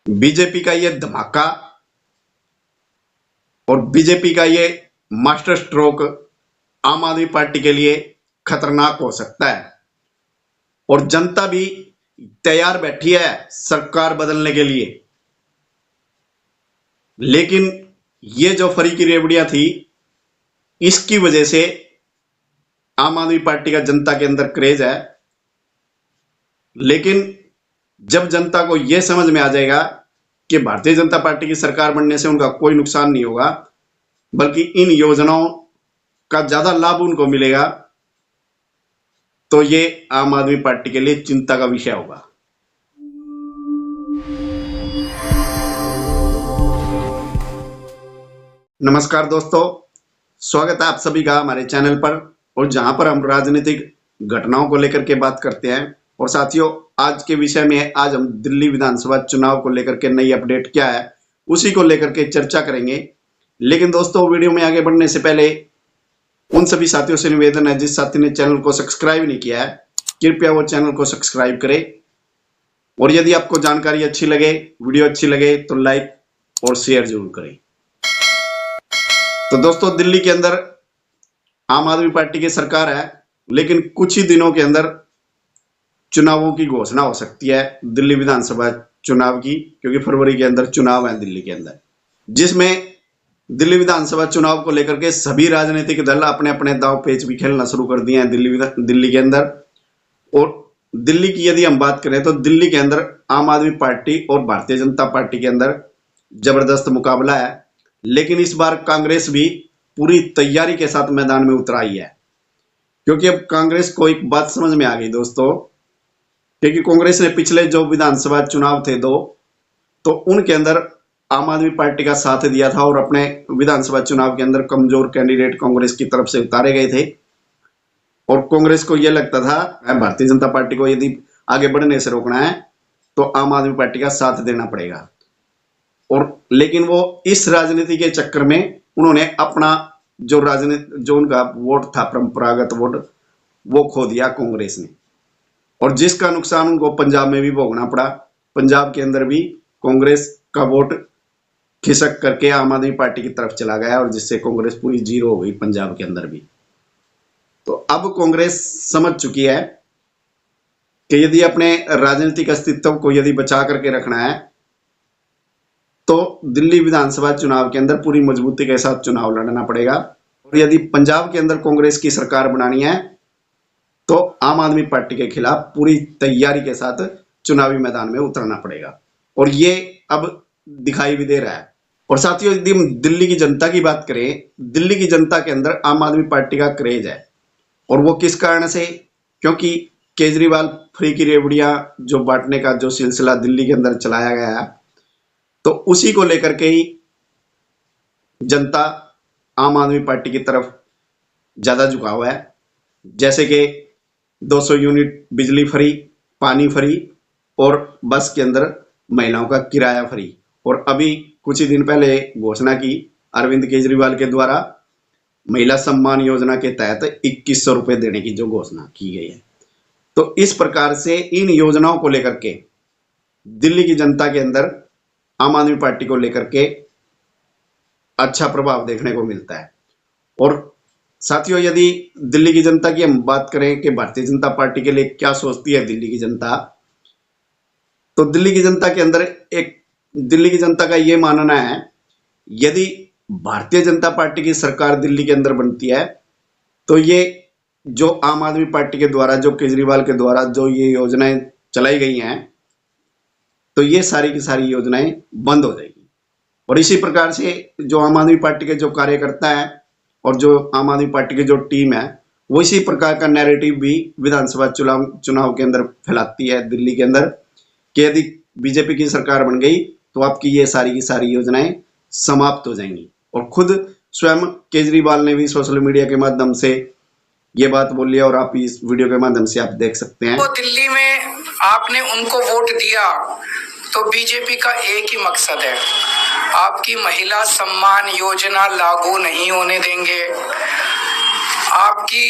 BJP का ये धमाका और बीजेपी का ये मास्टर स्ट्रोक आम आदमी पार्टी के लिए खतरनाक हो सकता है। और जनता भी तैयार बैठी है सरकार बदलने के लिए। लेकिन ये जो फरी की रेवड़ियां थी, इसकी वजह से आम आदमी पार्टी का जनता के अंदर क्रेज है। लेकिन जब जनता को यह समझ में आ जाएगा कि भारतीय जनता पार्टी की सरकार बनने से उनका कोई नुकसान नहीं होगा, बल्कि इन योजनाओं का ज्यादा लाभ उनको मिलेगा, तो ये आम आदमी पार्टी के लिए चिंता का विषय होगा। नमस्कार दोस्तों, स्वागत है आप सभी का हमारे चैनल पर, और जहां पर हम राजनीतिक घटनाओं को लेकर के बात करते हैं। और साथियों, आज के विषय में आज हम दिल्ली विधानसभा चुनाव को लेकर के नई अपडेट क्या है उसी को लेकर के चर्चा करेंगे। लेकिन दोस्तों, वीडियो में आगे बढ़ने से पहले उन सभी साथियों से निवेदन है जिस साथी ने चैनल को सब्सक्राइब नहीं किया है, कृपया वो चैनल को सब्सक्राइब करें। और यदि आपको जानकारी अच्छी लगे, वीडियो अच्छी लगे, तो लाइक और शेयर जरूर करें। तो दोस्तों, दिल्ली के अंदर आम आदमी पार्टी की सरकार है, लेकिन कुछ ही दिनों के अंदर चुनावों की घोषणा हो सकती है, दिल्ली विधानसभा चुनाव की, क्योंकि फरवरी के अंदर चुनाव है दिल्ली के अंदर, जिसमें दिल्ली विधानसभा चुनाव को लेकर के सभी राजनीतिक दल अपने अपने दांव पेच भी खेलना शुरू कर दिए हैं दिल्ली के अंदर। और दिल्ली की यदि हम बात करें तो दिल्ली के अंदर आम आदमी पार्टी और भारतीय जनता पार्टी के अंदर जबरदस्त मुकाबला है। लेकिन इस बार कांग्रेस भी पूरी तैयारी के साथ मैदान में उतर आई है, क्योंकि अब कांग्रेस को एक बात समझ में आ गई दोस्तों, क्योंकि कांग्रेस ने पिछले जो विधानसभा चुनाव थे दो, तो उनके अंदर आम आदमी पार्टी का साथ दिया था और अपने विधानसभा चुनाव के अंदर कमजोर कैंडिडेट कांग्रेस की तरफ से उतारे गए थे। और कांग्रेस को यह लगता था भारतीय जनता पार्टी को यदि आगे बढ़ने से रोकना है तो आम आदमी पार्टी का साथ देना पड़ेगा। और लेकिन वो इस राजनीति के चक्कर में उन्होंने अपना जो उनका वोट था, परंपरागत वोट, वो खो दिया कांग्रेस ने, और जिसका नुकसान उनको पंजाब में भी भोगना पड़ा। पंजाब के अंदर भी कांग्रेस का वोट खिसक करके आम आदमी पार्टी की तरफ चला गया, और जिससे कांग्रेस पूरी जीरो हो गई पंजाब के अंदर भी। तो अब कांग्रेस समझ चुकी है कि यदि अपने राजनीतिक अस्तित्व को यदि बचा करके रखना है तो दिल्ली विधानसभा चुनाव के अंदर पूरी मजबूती के साथ चुनाव लड़ना पड़ेगा। और यदि पंजाब के अंदर कांग्रेस की सरकार बनानी है तो आम आदमी पार्टी के खिलाफ पूरी तैयारी के साथ चुनावी मैदान में उतरना पड़ेगा, और ये अब दिखाई भी दे रहा है। और साथियों, यदि हम दिल्ली की जनता की बात करें, दिल्ली की जनता के अंदर आम आदमी पार्टी का क्रेज है। और वो किस कारण से? क्योंकि केजरीवाल फ्री की रेवड़ियां जो बांटने का जो सिलसिला दिल्ली के अंदर चलाया गया है, तो उसी को लेकर के ही जनता आम आदमी पार्टी की तरफ ज्यादा झुकाव है। जैसे कि 200 यूनिट बिजली फ्री, पानी फ्री, और बस के अंदर महिलाओं का किराया फ्री। और अभी कुछ ही दिन पहले घोषणा की अरविंद केजरीवाल के द्वारा महिला सम्मान योजना के तहत 2100 रुपए देने की जो घोषणा की गई है। तो इस प्रकार से इन योजनाओं को लेकर के दिल्ली की जनता के अंदर आम आदमी पार्टी को लेकर के अच्छा प्रभाव देखने को मिलता है। और साथियों, यदि दिल्ली की जनता की हम बात करें कि भारतीय जनता पार्टी के लिए क्या सोचती है दिल्ली की जनता, तो दिल्ली की जनता के अंदर दिल्ली की जनता का यह मानना है, यदि भारतीय जनता पार्टी की सरकार दिल्ली के अंदर बनती है तो ये जो आम आदमी पार्टी के द्वारा, जो केजरीवाल के द्वारा जो ये योजनाएं चलाई गई हैं, तो ये सारी की सारी योजनाएं बंद हो जाएगी। और इसी प्रकार से जो आम आदमी पार्टी के जो कार्यकर्ता है और जो आम आदमी पार्टी की जो टीम है, वो इसी प्रकार का नैरेटिव भी विधानसभा चुनाव के अंदर फैलाती है दिल्ली के अंदर, कि यदि बीजेपी की सरकार बन गई तो आपकी ये सारी की सारी योजनाएं समाप्त हो जाएंगी। और खुद स्वयं केजरीवाल ने भी सोशल मीडिया के माध्यम से ये बात बोली है, और आप इस वीडियो के माध्यम से आप देख सकते हैं। तो दिल्ली में आपने उनको वोट दिया तो बीजेपी का एक ही मकसद है, आपकी महिला सम्मान योजना लागू नहीं होने देंगे, आपकी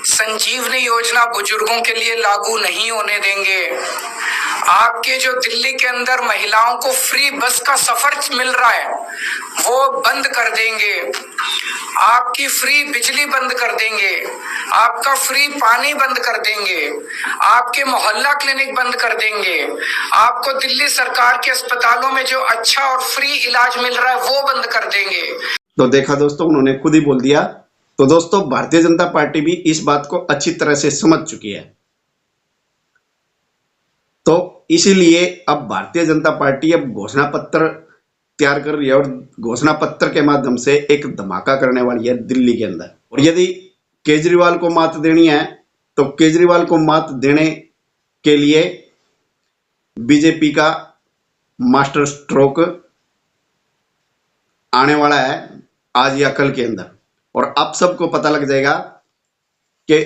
संजीवनी योजना बुजुर्गों के लिए लागू नहीं होने देंगे, आपके जो दिल्ली के अंदर महिलाओं को फ्री बस का सफर मिल रहा है वो बंद कर देंगे, आपकी फ्री बिजली बंद कर देंगे, आपका फ्री पानी बंद कर देंगे, आपके मोहल्ला क्लिनिक बंद कर देंगे, आपको दिल्ली सरकार के अस्पतालों में जो अच्छा और फ्री इलाज मिल रहा है वो बंद कर देंगे। तो देखा दोस्तों, उन्होंने खुद ही बोल दिया। तो दोस्तों, भारतीय जनता पार्टी भी इस बात को अच्छी तरह से समझ चुकी है। तो इसीलिए अब भारतीय जनता पार्टी अब घोषणा पत्र तैयार कर रही है और घोषणा पत्र के माध्यम से एक धमाका करने वाली है दिल्ली के अंदर। और यदि केजरीवाल को मात देनी है तो केजरीवाल को मात देने के लिए बीजेपी का मास्टर स्ट्रोक आने वाला है आज या कल के अंदर। और आप सबको पता लग जाएगा कि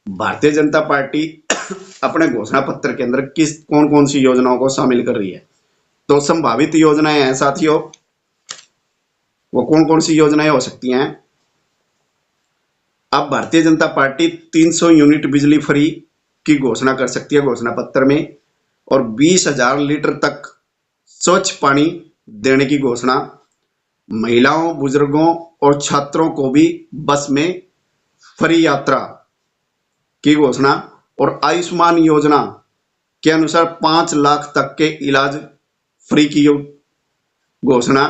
भारतीय जनता पार्टी अपने घोषणा पत्र के अंदर कौन कौन सी योजनाओं को शामिल कर रही है। तो संभावित योजनाएं हैं साथियों, वो कौन कौन सी योजनाएं हो सकती हैं। अब भारतीय जनता पार्टी 300 यूनिट बिजली फ्री की घोषणा कर सकती है घोषणा पत्र में, और 20,000 लीटर तक स्वच्छ पानी देने की घोषणा, महिलाओं, बुजुर्गों और छात्रों को भी बस में फ्री यात्रा की घोषणा, और आयुष्मान योजना के अनुसार 5 लाख तक के इलाज फ्री की घोषणा,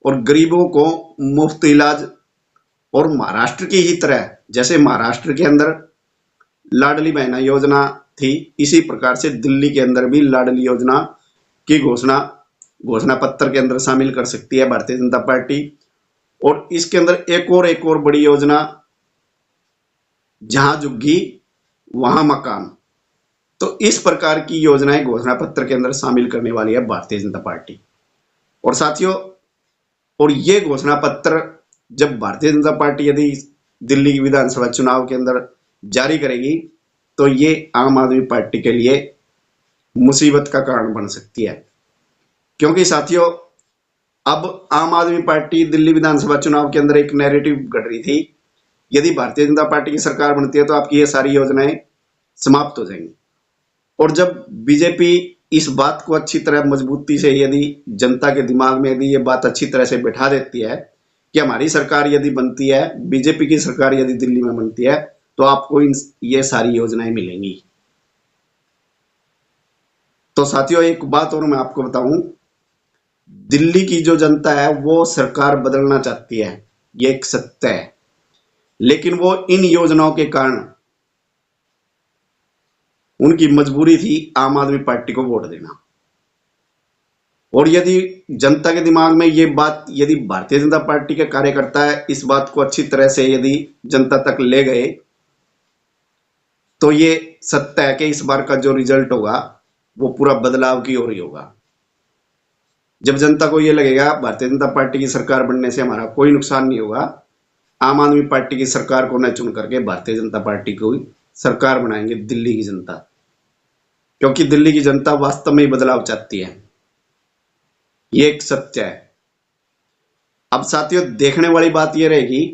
और गरीबों को मुफ्त इलाज। और महाराष्ट्र की ही तरह, जैसे महाराष्ट्र के अंदर लाडली बहना योजना थी, इसी प्रकार से दिल्ली के अंदर भी लाडली योजना की घोषणा पत्र के अंदर शामिल कर सकती है भारतीय जनता पार्टी। और इसके अंदर एक और बड़ी योजना, जहां झुग्गी वहां मकान। तो इस प्रकार की योजनाएं घोषणा पत्र के अंदर शामिल करने वाली है भारतीय जनता पार्टी। और साथियों, और ये घोषणा पत्र जब भारतीय जनता पार्टी यदि दिल्ली की विधानसभा चुनाव के अंदर जारी करेगी तो ये आम आदमी पार्टी के लिए मुसीबत का कारण बन सकती है। क्योंकि साथियों, अब आम आदमी पार्टी दिल्ली विधानसभा चुनाव के अंदर एक नैरेटिव गढ़ रही थी, यदि भारतीय जनता पार्टी की सरकार बनती है तो आपकी ये सारी योजनाएं समाप्त हो जाएंगी। और जब बीजेपी इस बात को अच्छी तरह मजबूती से यदि जनता के दिमाग में यदि ये बात अच्छी तरह से बैठा देती है कि हमारी सरकार यदि बनती है, बीजेपी की सरकार यदि दिल्ली में बनती है, तो आपको ये सारी योजनाएं मिलेंगी। तो साथियों, एक बात और मैं आपको बताऊं, दिल्ली की जो जनता है वो सरकार बदलना चाहती है, ये एक सत्य है। लेकिन वो इन योजनाओं के कारण उनकी मजबूरी थी आम आदमी पार्टी को वोट देना। और यदि जनता के दिमाग में ये बात, यदि भारतीय जनता पार्टी के कार्यकर्ता है इस बात को अच्छी तरह से यदि जनता तक ले गए, तो ये सत्य है कि इस बार का जो रिजल्ट होगा वो पूरा बदलाव की ओर ही होगा। जब जनता को ये लगेगा भारतीय जनता पार्टी की सरकार बनने से हमारा कोई नुकसान नहीं होगा, आम आदमी पार्टी की सरकार को न चुन करके भारतीय जनता पार्टी को सरकार बनाएंगे दिल्ली की जनता। क्योंकि दिल्ली की जनता वास्तव में बदलाव चाहती है, ये एक सत्य है। अब साथियों, देखने वाली बात यह रहेगी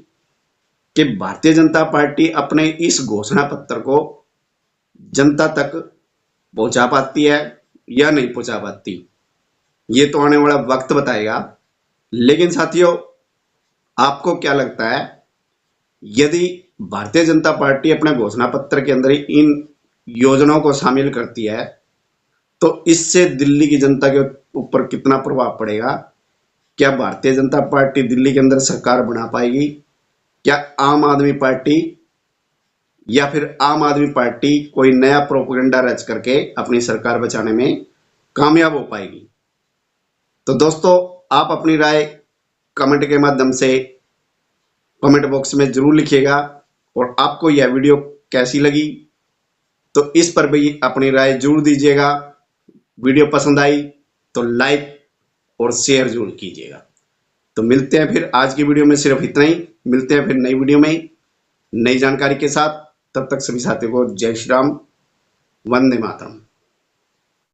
कि भारतीय जनता पार्टी अपने इस घोषणा पत्र को जनता तक पहुंचा पाती है या नहीं पहुंचा पाती, ये तो आने वाला वक्त बताएगा। लेकिन साथियों, आपको क्या लगता है, यदि भारतीय जनता पार्टी अपने घोषणा पत्र के अंदर इन योजनाओं को शामिल करती है तो इससे दिल्ली की जनता के ऊपर कितना प्रभाव पड़ेगा? क्या भारतीय जनता पार्टी दिल्ली के अंदर सरकार बना पाएगी? क्या आम आदमी पार्टी या फिर आम आदमी पार्टी कोई नया प्रोपेगेंडा रच करके अपनी सरकार बचाने में कामयाब हो पाएगी? तो दोस्तों, आप अपनी राय कमेंट के माध्यम से कमेंट बॉक्स में जरूर लिखिएगा। और आपको यह वीडियो कैसी लगी तो इस पर भी अपनी राय जरूर दीजिएगा। वीडियो पसंद आई तो लाइक और शेयर जरूर कीजिएगा। तो मिलते हैं फिर, आज की वीडियो में सिर्फ इतना ही। मिलते हैं फिर नई वीडियो में नई जानकारी के साथ। तब तक सभी साथियों को जय श्री राम, वंदे मातरम।